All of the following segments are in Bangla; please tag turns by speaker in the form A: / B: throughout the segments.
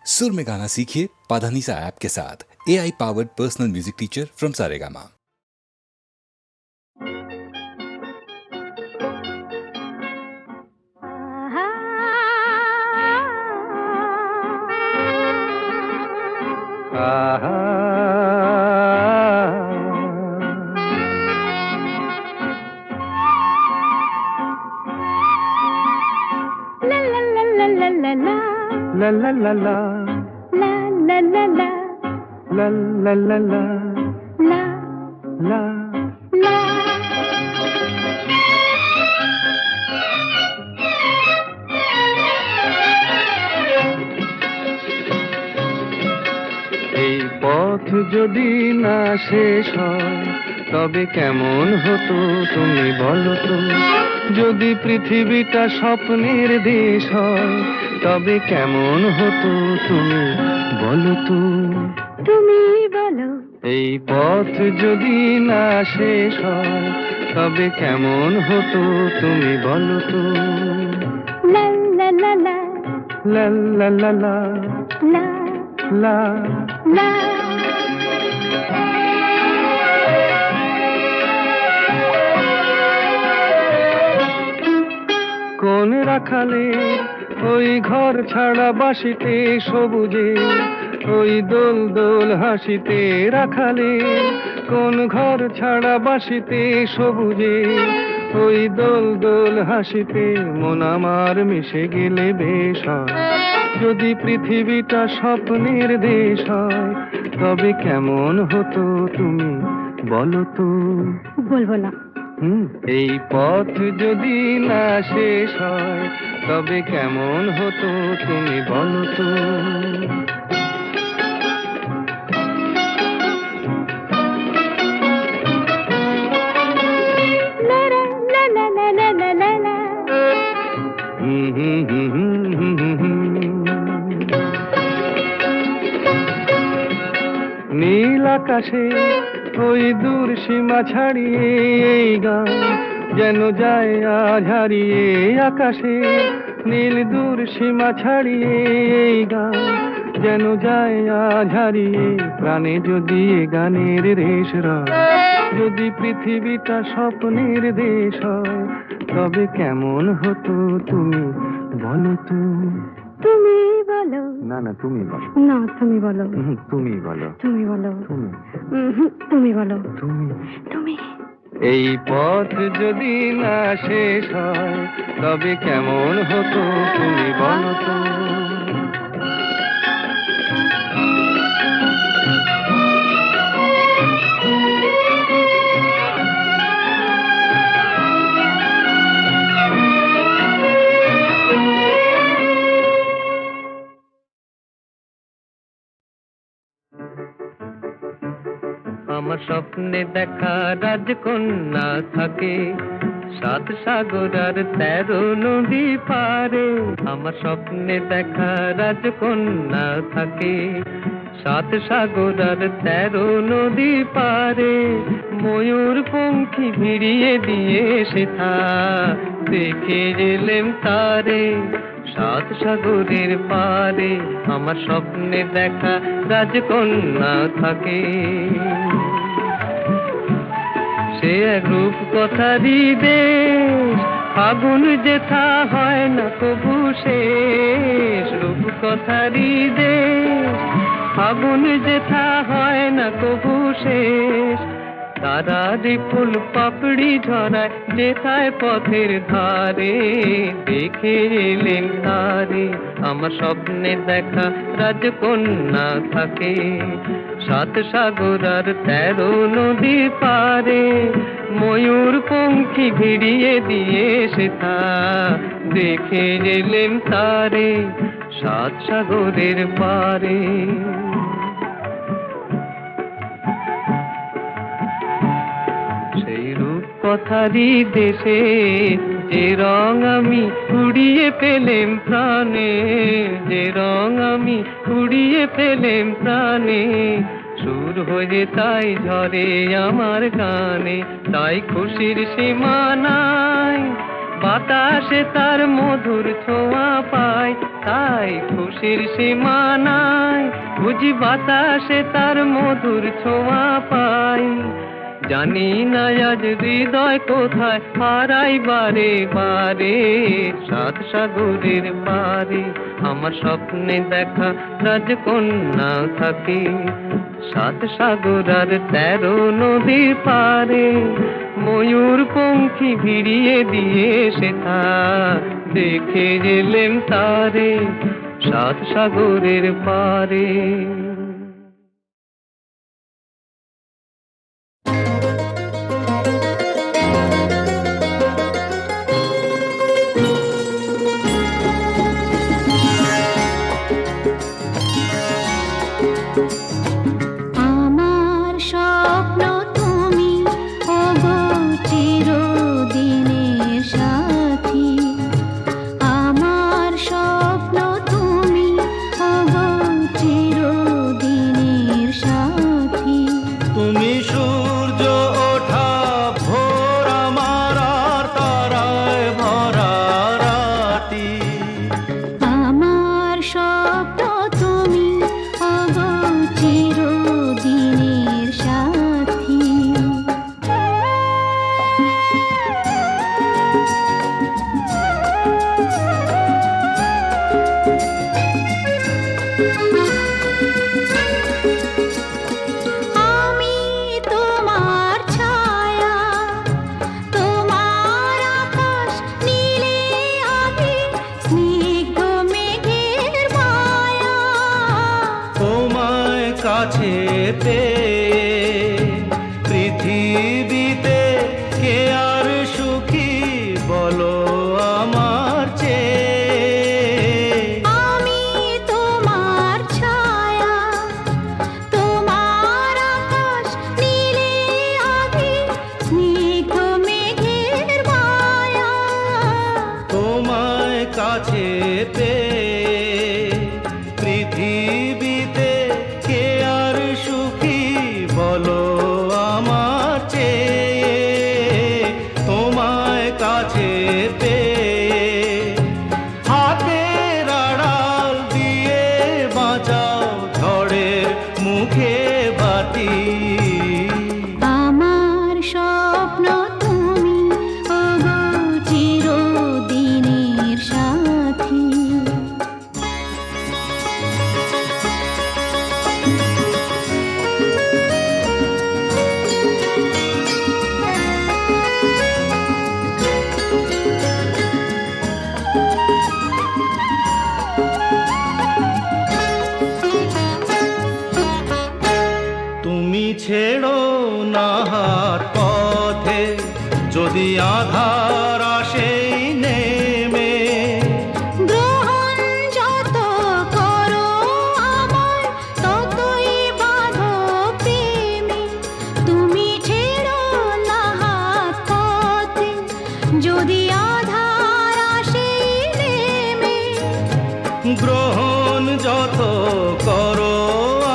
A: सुर में गाना सीखिए पाधानीसा ऐप के साथ। AI powered personal music teacher from Saregama.
B: La la la la la la la la la la la la la la la এই পথ যদি না শেষ হয় তবে কেমন হতো তুমি বলো তো। যদি পৃথিবীটা স্বপ্নের দেশ হয় তবে কেমন হতো তুমি বলো তো। তুমি বলো। এই পথ যদি না শেষ হয় তবে কেমন হতো তুমি বলো তো। লা লা লা লা লা লা লা লা লা লা লা। কোন রাখালে ওই ঘর ছাড়া বাসিতে সবুজে ওই দোল দোল হাসিতে রাখালে কোন ঘর ছাড়া বাসিতে সবুজে ওই দোল দোল হাসিতে মন আমার মিশে গেলে বেশ হয়। যদি পৃথিবীটা স্বপ্নের দেশ হয় তবে কেমন হতো তুমি বলো তো। বলবো না। এই পথ যদি না শেষ হয় তবে কেমন হতো তুমি বলো তো। নীল আকাশে ওই দূর সীমা ছাড়িয়ে এই গান যেন যায় আজ হারিয়ে। আকাশে নীল দূর সীমা ছাড়িয়ে এই গান যেন যায় আজ হারিয়ে। প্রাণে যদি এ গানের রেশ রয় যদি পৃথিবীটা স্বপ্নের দেশ হয় তবে কেমন হতো তুমি বলো তো। তুমি বলো। না না তুমি বলো। না তুমি বলো। তুমি বলো। তুমি বলো। তুমি তুমি বলো। তুমি তুমি। এই পথ যদি না শেষ হয় তবে কেমন হতো তুমি বলো তো। আমার স্বপ্নে দেখা রাজকন্যা থাকে 7 সাগর আর 13 নদী পারে। আমার স্বপ্নে দেখা রাজকন্যা থাকে 7 সাগর আর 13 নদী পারে। ময়ূর পঙ্খী ভিড়িয়ে দিয়ে সেথা দেখে গেলেম তারে 7 সাগরের পারে। আমার স্বপ্নে দেখা রাজকন্যা থাকে। সে এক রূপ কথারই দেশ ফাগুন যেথা হয় না কবু শেষ। রূপ কথারই দেশ ফাগুন যেথা হয় না কবু শেষ। তারারি ফুল পাপড়ি ঝরায় যেথায় পথের ধারে দেখে এলেন তারে। আমার স্বপ্নে দেখা রাজকন্যা থাকে 7 সাগর আর 13 নদী পারে। ময়ূর পঙ্খী ভিড়িয়ে দিয়ে সেথা দেখে এলেন তারে 7 সাগরের পারে। সেই রূপ কথারই দেশে যে রং আমি কুড়িয়ে পেলেম প্রাণে। যে রং আমি কুড়িয়ে পেলেম প্রাণে। সুর হয়ে তাই ঝরে আমার গানে। তাই খুশির সীমা নাই বাতাসে তার মধুর ছোঁয়া পায়। তাই খুশির সীমানায় বুঝি বাতাসে তার মধুর ছোঁয়া পাই। জানি না আজ হৃদয় কোথায় হারাই বারে বারে, সাত সাগরের পারে আমার স্বপ্নে দেখা রাজকন্যা থাকে। সাত সাগর আর 13 নদীর পারে ময়ূর পঙ্খী ভিড়িয়ে দিয়ে সেথা দেখে গেলেন তারে সাত সাগরের পারে।
C: আমার স্বপ্ন তুমি ওগো চিরদিনের সাথী, আমার স্বপ্ন তুমি ওগো চিরদিনের সাথী।
D: তুমি সূর্য ওঠা ভোর আমার আর তারায় ভরা রাতি।
C: আমার স্বপ্ন তুমি ওগো চিরদিনের সাথী। আমি তোমার ছায়া, তোমার আকাশ নীলে আমি স্নিগ্ধ মেঘের মায়া।
D: তোমায় কাছে পেয়ে পৃথিবীতে কে আর সুখী বলো আমার চেয়ে।
C: আমি তোমার ছায়া, তোমার আকাশ নীলে আমি স্নিগ্ধ মেঘের মায়া।
D: তোমায় কাছে পেয়ে পৃথিবীতে কে আর সুখী বলো আমার চেয়ে। তোমায় কাছে পেয়ে হাতের আড়াল দিয়ে বাঁচাও ঝড়ের মুখে বাতি।
C: আমার স্বপ্ন তুমি ওগো চিরদিনের সাথী।
D: তুমি ছেড়ো না হাত পথে যদি আধার আসে নেমে।
C: গ্রহণ যত করো আমায় ততই বাঁধো প্রেমে। তুমি ছেড়ো না হাত পথে যদি আধার আসে নেমে।
D: গ্রহণ যত করো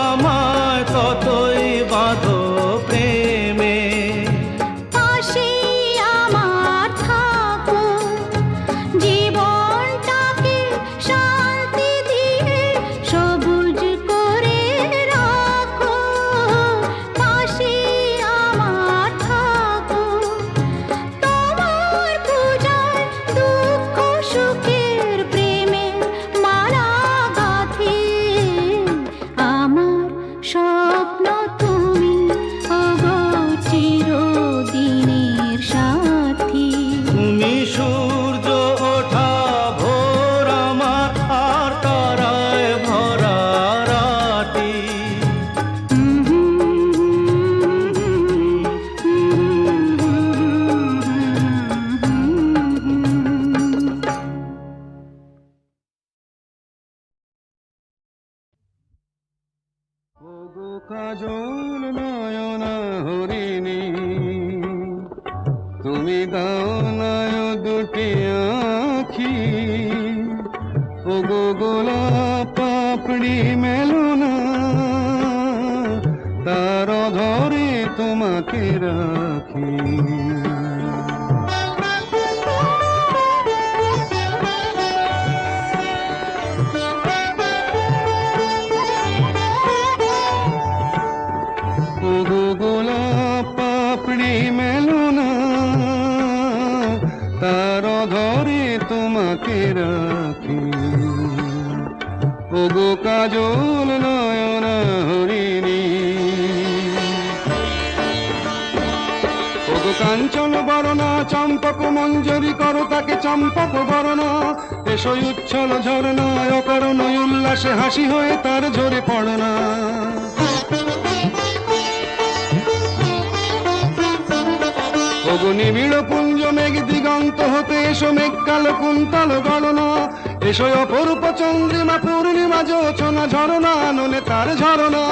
D: আমায় ততই বাঁধো প্রেমে।
C: পাশে আমার থাকো, জীবনটাকে শান্তি দিয়ে সবুজ করে রাখো। পাশে আমার থাকো, তোমার পূজায় দুঃখ সুখের প্রেমের মালা গাঁথি। আমার স্বপ্ন তুমি ওগো চিরদিনের সাথী।
D: তুমি সূর্য ওঠা ভোর আমার আর তারায় ভরা রাতি।
B: ওগো কাজল নয়না হরিণী, তুমি দাও নায় দুটি আখি। ওগো গোলাপ পাপড়ি মেলো না, তার ধরে তোমাকে রাখি। ওগো কাজল নয়ন হরিণী ওগো কাঞ্চন বরণা চম্পক মঞ্জরি করো তাকে চম্পক বরণা এসই উচ্ছল ঝরনায় অকারণ উল্লাসে হাসি হয়ে তার ঝরে পড়না ওগো নিবিড় পুঞ্জ মেঘ দিগন্ত হতে এসো মেঘ কালো কুন্তল গণনা এসো অপরূপ চন্দ্রিমা পূর্ণিমা যোচনা ঝরনা নলে তার ঝরনা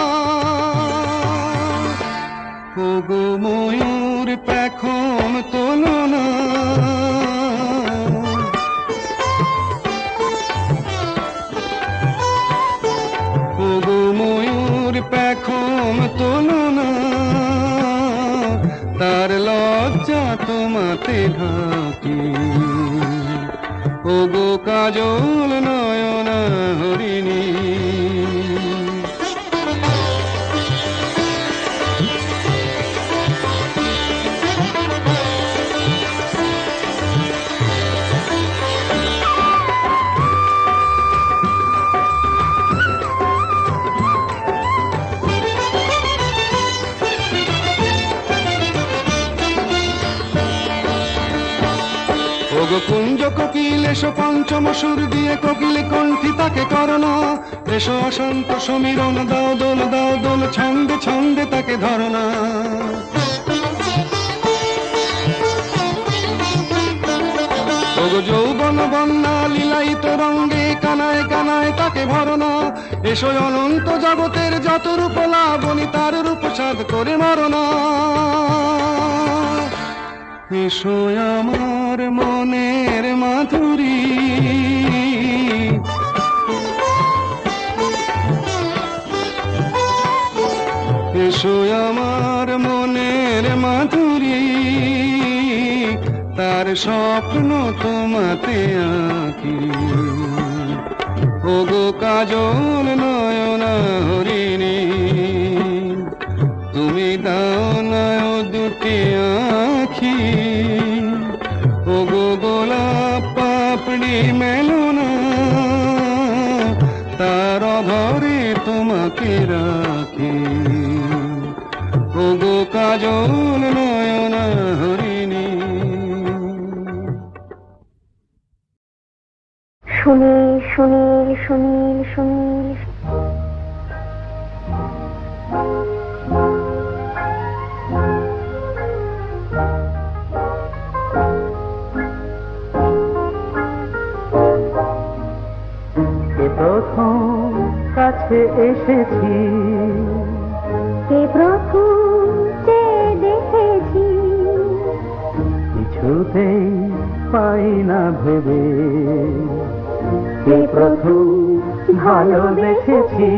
B: ওগো ময়ূর পেখম তোলনা ওগো ময়ূর পেখম তোলনা তার লজ্জা তোমাতে ঢাকি ওগো কাজল নয়ন হরিণী ওগো কুঞ্জ কোকিল এসো পঞ্চম সুর দিয়ে কোকিল কণ্ঠী তাকে করোনা এসো অসন্ত সমীরণ দাও দোল ছন্দে ছন্দে তাকে ধরনা ওগো যৌবন বন্যা লীলায়িত রঙ্গে কানায় কানায় তাকে ভরনা এসো অনন্ত জগতের যত রূপ লাবণী তার রূপ সাধ করে মরনা এসো আমার মনের মাধুরী এসো আমার মনের মাধুরী তার স্বপ্ন তোমাতে আঁকি ওগো কাজল নয়ন হরিণী তুমি দাও নয় দুটি আঁখি ওগো গোলাপ পাপড়ি মেলনা তার ধরে তোমাকে রাখি ওগো কাজল নয়ন হরিণী
C: সুনীল সুনীল সুনীল সুনীল
B: প্রথম কাছে এসেছি
C: কে প্রথম যে দেখেছি
B: কিছুতেই পাই না ভেবে কে প্রথম ভালোবেসেছি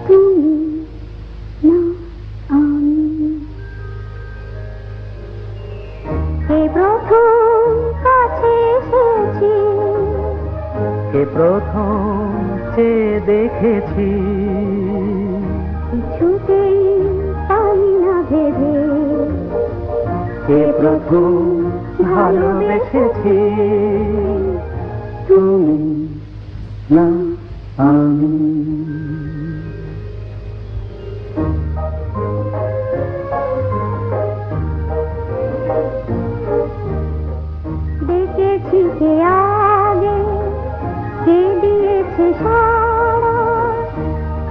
C: তুমি না আমি কে প্রথম কাছে এসেছি
B: কে প্রথম যে দেখেছি
C: কিছুতেই পাই না ভেবে
B: কে প্রথম ভালোবেসেছি তুমি না আমি
C: দেখেছি কে আগে কে দিয়েছে সারা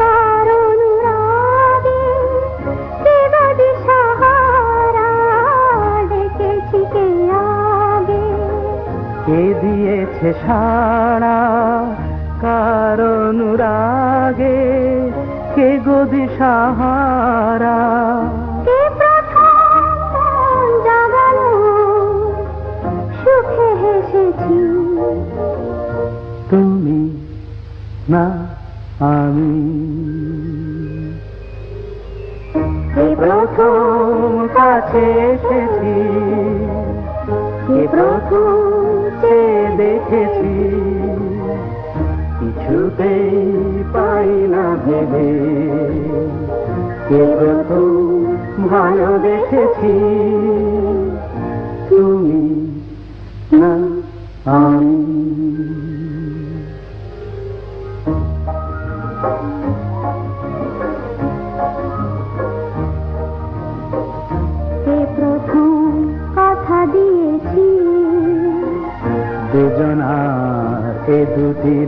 C: কারণ রাগে কে বাদে সাহারা দেখেছি কে আগে
B: কে দিয়েছে সাড়া কারণ রাগে কে গদি সাহারা
C: কে প্রথম মন জাগালো সুখে হেসেছি
B: তুমি না আমি
C: কে
B: প্রথম কাছে এসেছি কে প্রথম যে দেখেছি কিছুতেই পাই না ভেবে কে প্রথম ভালোবেসেছি তুমি না আমি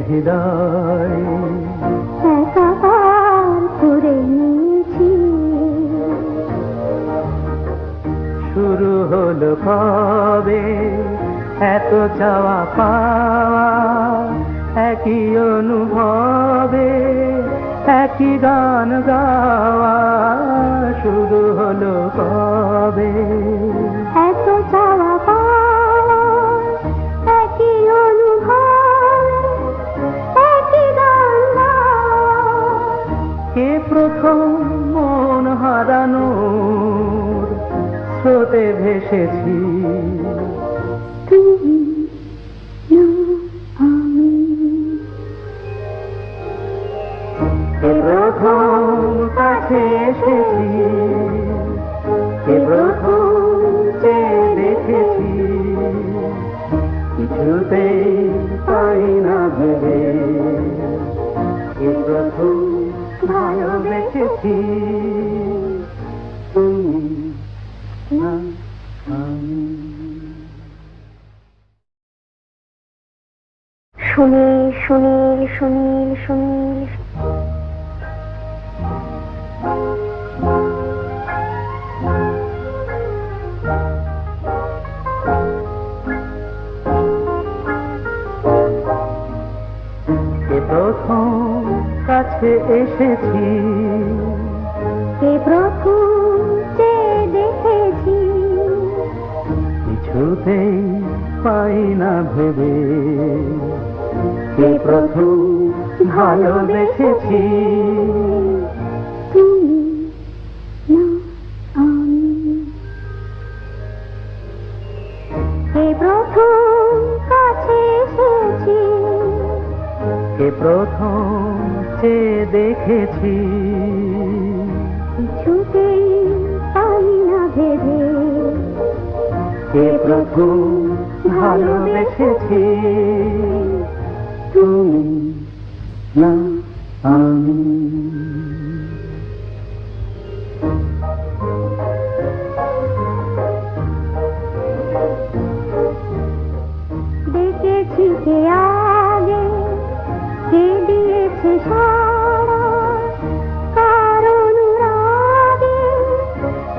B: হৃদয়
C: একাকার করে নিয়েছি।
B: শুরু হলো কবে এত চাওয়া পাওয়া, একই অনুভবে একই গান গাওয়া। শুরু হলো কবে
C: এত চাওয়া পাওয়া, একই অনুভব, একই গান গাওয়া।
B: কে প্রথম মন হারানোর স্রোতে ভেসেছি?
C: তুমি না আমি।
B: কে প্রথম কাছে এসেছি? কে প্রথম চেয়ে দেখেছি? কিছুতেই পাই না ভেবে কে প্রথম ভালোবেসেছি? তুমি না আমি।
C: সুনীল সুনীল সুনীল সুনীল
B: কে প্রথম কাছে এসেছি?
C: কে প্রথম চেয়ে দেখেছি?
B: কিছুতেই পাই না ভেবে কে প্রথম ভালোবেসেছি?
C: তুমি না আমি। কে প্রথম কাছে এসেছি?
B: কে প্রথম চেয়ে দেখেছি?
C: কিছুতেই পাই না ভেবে
B: কে প্রথম ভালোবেসেছি? তুমি না আমি।
C: দেখেছি কে আগে, কে দিয়েছে সাড়া, কার অনুরাগে,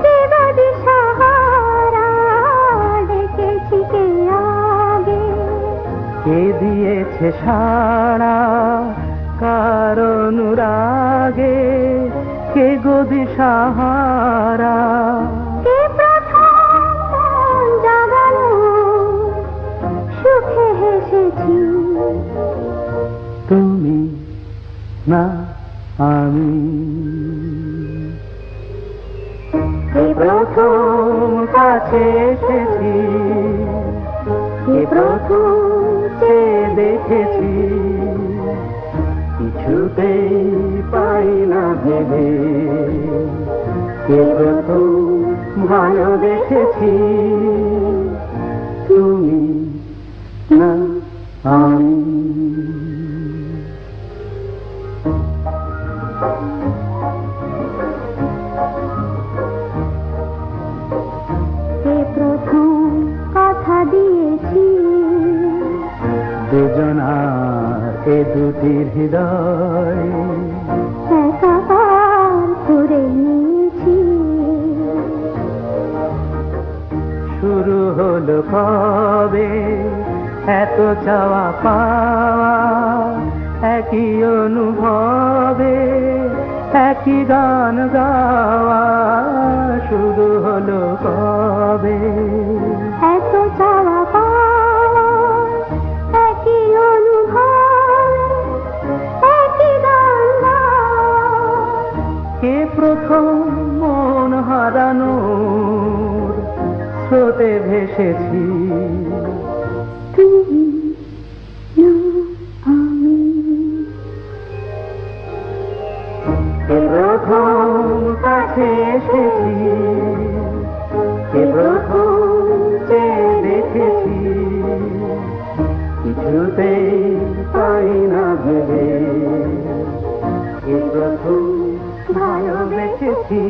C: কে বা দিশাহারা। দেখেছি কে আগে,
B: কে দিয়েছে সাড়া, কার অনুরাগে, কে গো দিশাহারা।
C: কে প্রথম মন জাগালো, সুখে হেসেছি।
B: তুমি না আমি। কে প্রথম কাছে এসেছি? কে প্রথম চেয়ে দেখেছি? কিছুতেই পাই না ভেবে কে প্রথম ভালোবেসেছি? তুমি না আমি।
C: কে প্রথম কথা দিয়েছি?
B: দুজনার এ দুটি হৃদয়
C: একাকার করে নিয়েছি।
B: শুরু হলো কবে এত চাওয়া পাওয়া, একই অনুভবে একই গান গাওয়া। শুরু হলো কবে
C: এত চাওয়া পাওয়া, একই অনুভব, একই গান গাওয়া।
B: কে প্রথম মন হারানোর স্রোতে ভেসেছি?
C: তুমি না আমি।
B: কে প্রথম কাছে এসেছি? কে প্রথম চেয়ে দেখেছি? কিছুতেই পাই না ভেবে কে প্রথম ভালোবেসেছি?